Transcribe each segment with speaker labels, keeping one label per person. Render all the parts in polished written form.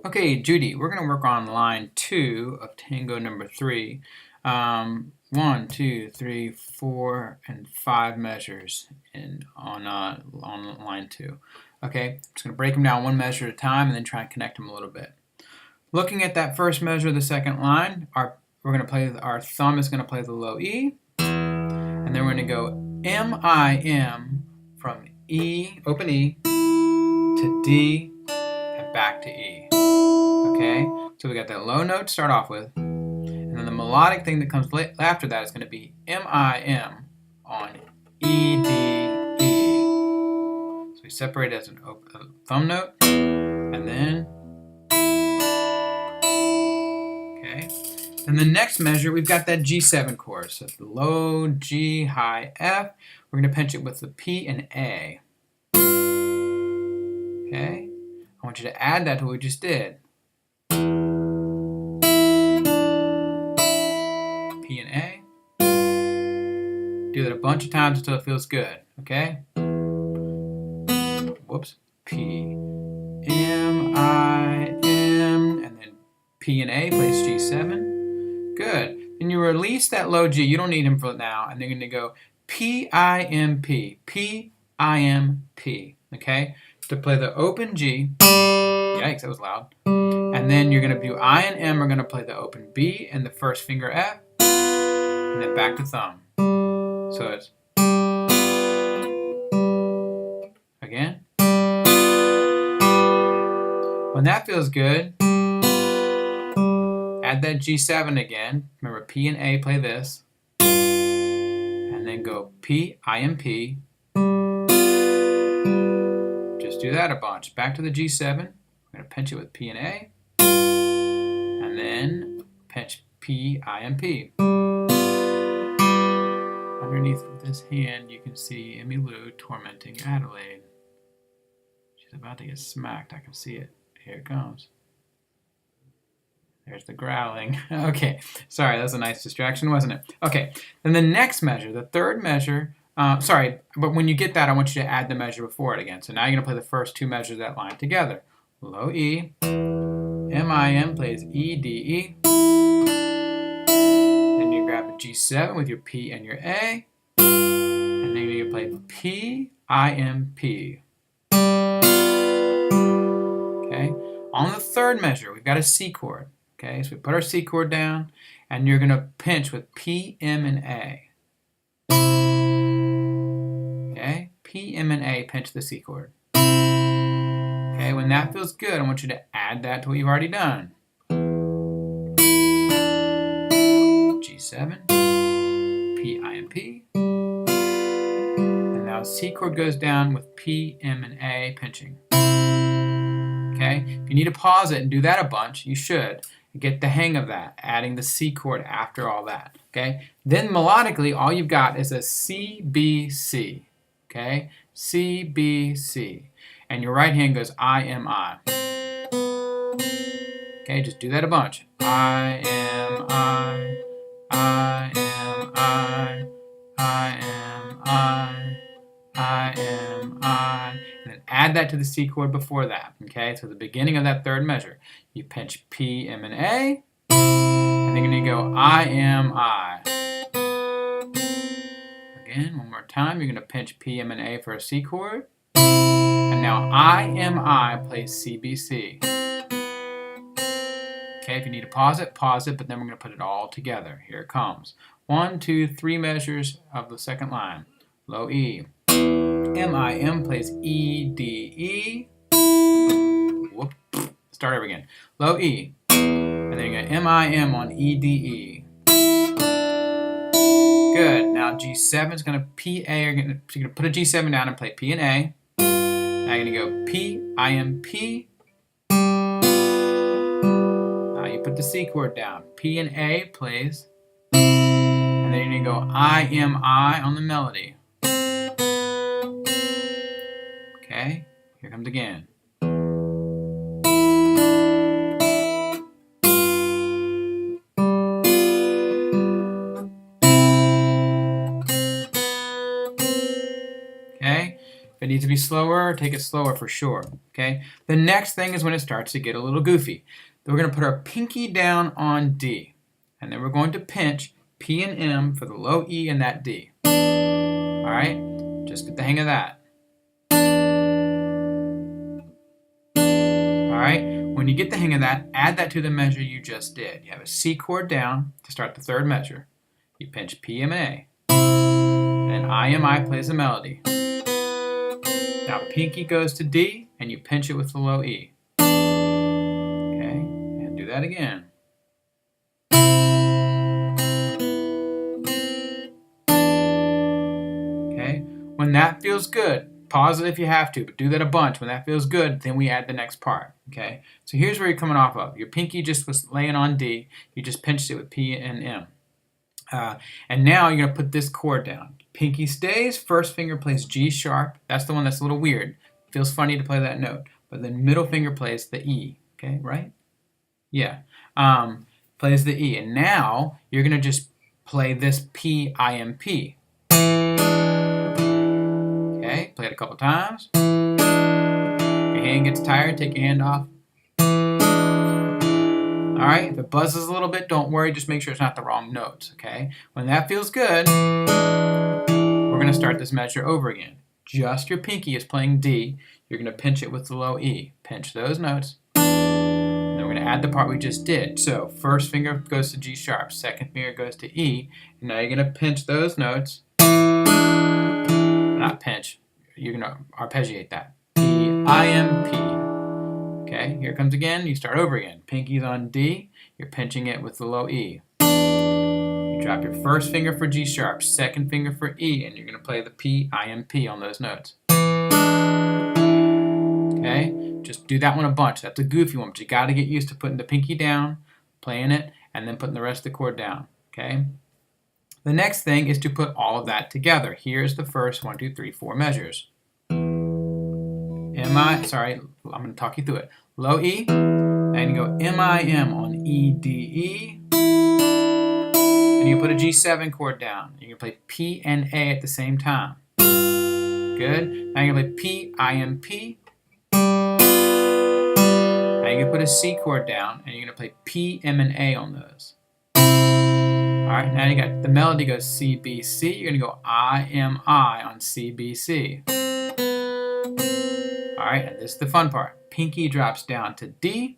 Speaker 1: Okay, Judy, we're going to work on line 2 of Tango number 3. 1, 2, 3, 4, and 5 measures on line 2. Okay, I'm just going to break them down one measure at a time and then try and connect them a little bit. Looking at that first measure of the second line, our thumb is going to play the low E, and then we're going to go M-I-M from E, open E, to D, and back to E. Okay, so we got that low note to start off with, and then the melodic thing that comes after that is going to be M-I-M on E, D, E. So we separate it as a thumb note, and then, okay. Then the next measure, we've got that G7 chord. So the low G, high F. We're going to pinch it with the P and A. Okay, I want you to add that to what we just did. P and A. Do that a bunch of times until it feels good, okay? Whoops. P, M, I, M, and then P and A plays G7. Good. Then you release that low G. You don't need him for now. And they're going to go P, I, M, P. P, I, M, P. Okay? To play the open G. Yikes, that was loud. And then you're going to do I and M are going to play the open B and the first finger F. And then back to thumb. So it's again. When that feels good, add that G7 again. Remember, P and A play this. And then go P, I, M, P. Just do that a bunch. Back to the G7. We're going to pinch it with P and A. And then pinch P, I, M, P. Underneath this hand, you can see Emmylou tormenting Adelaide. She's about to get smacked. I can see it. Here it comes. There's the growling. Okay, sorry, that was a nice distraction, wasn't it? Okay, then the next measure, the third measure, sorry, but when you get that, I want you to add the measure before it again. So now you're going to play the first two measures of that line together. Low E, M-I-M plays E, D, E. Then you grab a G7 with your P and your A. And then you play P, I, M, P. Okay, on the third measure, we've got a C chord. Okay, so we put our C chord down, and you're going to pinch with P, M, and A. Okay, P, M, and A, pinch the C chord. Okay, when that feels good, I want you to add that to what you've already done. G7, P, I, and P. And now C chord goes down with P, M, and A, pinching. Okay, if you need to pause it and do that a bunch, you should. Get the hang of that, adding the C chord after all that. Okay, then melodically, all you've got is a C, B, C. Okay, C, B, C. And your right hand goes I, M, I. Okay, just do that a bunch. I, M, I. I, M, I. I, M, I. I, M, I. And then add that to the C chord before that. Okay, so the beginning of that third measure. You pinch P, M, and A. And then you're going to go I, M, I. Again, one more time. You're going to pinch P, M, and A for a C chord. And now I, M, I plays C, B, C. Okay, if you need to pause it, but then we're going to put it all together. Here it comes. 1, 2, 3 measures of the second line. Low E. M-I-M plays E, D, E. Whoop. Start over again. Low E. And then you got M-I-M on E, D, E. Good. Now G7 is going to P-A. You're going to put a G7 down and play P and A. Now you're going to go P, I, M, P. Now you put the C chord down. P and A plays. And then you're going to go I, M, I on the melody. Okay, here comes again. Okay, if needs to be slower, take it slower for sure. Okay. The next thing is when it starts to get a little goofy. We're going to put our pinky down on D, and then we're going to pinch P and M for the low E and that D. All right. Just get the hang of that. All right. When you get the hang of that, add that to the measure you just did. You have a C chord down to start the third measure. You pinch P, M, and A. And I plays the melody. Now pinky goes to D, and you pinch it with the low E. Okay, and do that again. Okay, when that feels good, pause it if you have to, but do that a bunch. When that feels good, then we add the next part. Okay, so here's where you're coming off of. Your pinky just was laying on D. You just pinched it with P and M. And now you're going to put this chord down. Pinky stays, first finger plays G sharp. That's the one that's a little weird. Feels funny to play that note. But then middle finger plays the E. Okay, right? Yeah. Plays the E. And now you're going to just play this P, I, M, P. Okay, play it a couple times. Your hand gets tired, take your hand off. Alright, if it buzzes a little bit, don't worry, just make sure it's not the wrong notes, okay? When that feels good, we're going to start this measure over again. Just your pinky is playing D. You're going to pinch it with the low E. Pinch those notes. And then we're going to add the part we just did. So, first finger goes to G sharp, second finger goes to E. And now you're going to pinch those notes. Not pinch, you're going to arpeggiate that. P, I, M, P. Okay, here it comes again. You start over again. Pinky's on D. You're pinching it with the low E. You drop your first finger for G sharp, second finger for E, and you're going to play the P, I, M, P on those notes. Okay, just do that one a bunch. That's a goofy one, but you got to get used to putting the pinky down, playing it, and then putting the rest of the chord down. Okay. The next thing is to put all of that together. Here's the first 1, 2, 3, 4 measures. I'm going to talk you through it. Low E, and you go M-I-M on E, D, E, and you put a G7 chord down. You can play P and A at the same time. Good. Now you can play P, I, M, P. Now you can put a C chord down, and you're going to play P, M, and A on those. Alright, now you got the melody goes C, B, C. You're going to go I, M, I on C, B, C. Alright, and this is the fun part. Pinky drops down to D,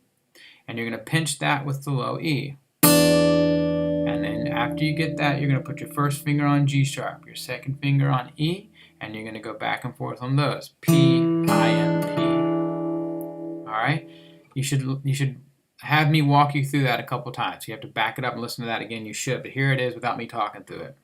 Speaker 1: and you're going to pinch that with the low E. And then after you get that, you're going to put your first finger on G sharp, your second finger on E, and you're going to go back and forth on those. P, I, M, P. Alright, you should have me walk you through that a couple times. You have to back it up and listen to that again, you should, but here it is without me talking through it.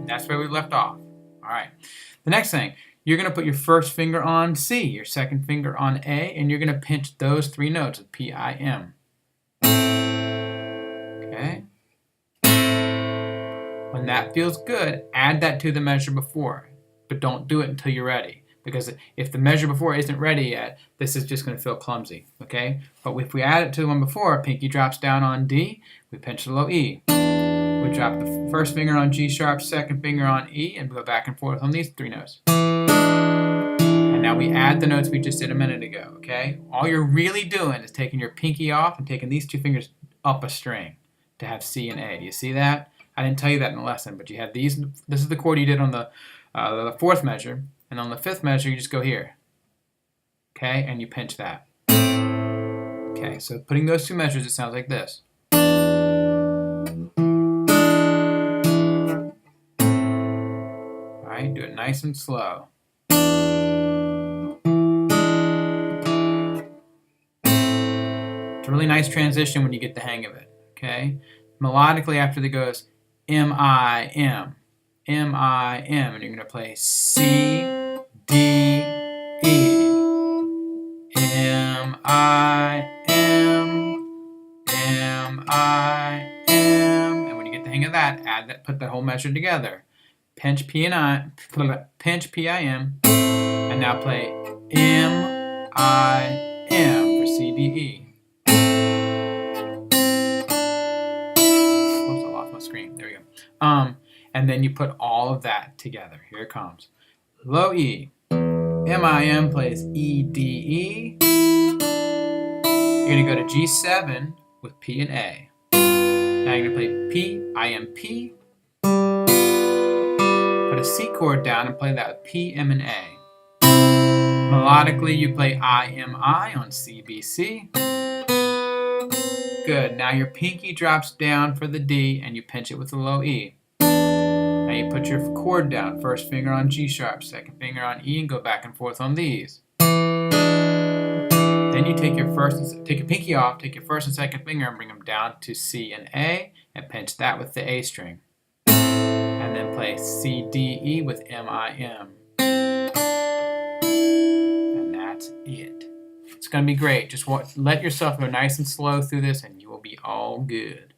Speaker 1: That's where we left off. All right. The next thing, you're going to put your first finger on C, your second finger on A, and you're going to pinch those three notes with P, I, M. Okay. When that feels good, add that to the measure before, but don't do it until you're ready. Because if the measure before isn't ready yet, this is just going to feel clumsy. Okay. But if we add it to the one before, pinky drops down on D, we pinch the low E. We drop the first finger on G sharp, second finger on E, and go back and forth on these three notes. And now we add the notes we just did a minute ago, okay? All you're really doing is taking your pinky off and taking these two fingers up a string to have C and A. Do you see that? I didn't tell you that in the lesson, but you have these. This is the chord you did on the fourth measure, and on the fifth measure, you just go here, okay? And you pinch that. Okay, so putting those two measures, it sounds like this. Do it nice and slow. It's a really nice transition when you get the hang of it. Okay? Melodically after that goes M-I-M, M-I-M, and you're going to play C, D, E, M-I-M, M-I-M, and when you get the hang of that, put that whole measure together. Pinch P and I, pinch P-I-M, and now play M, I, M for C, D, E. Oops, I lost my screen. There we go. And then you put all of that together. Here it comes. Low E. M, I, M plays E, D, E. You're going to go to G7 with P and A. Now you're going to play P, I, M, P. Put a C chord down and play that with P, M, and A. Melodically, you play I, M, I on C, B, C. Good. Now your pinky drops down for the D and you pinch it with the low E. Now you put your chord down. First finger on G sharp, second finger on E, and go back and forth on these. Then you take your pinky off, take your first and second finger and bring them down to C and A, and pinch that with the A string. And then play C, D, E with M, I, M. And that's it. It's going to be great. Just let yourself go nice and slow through this and you will be all good.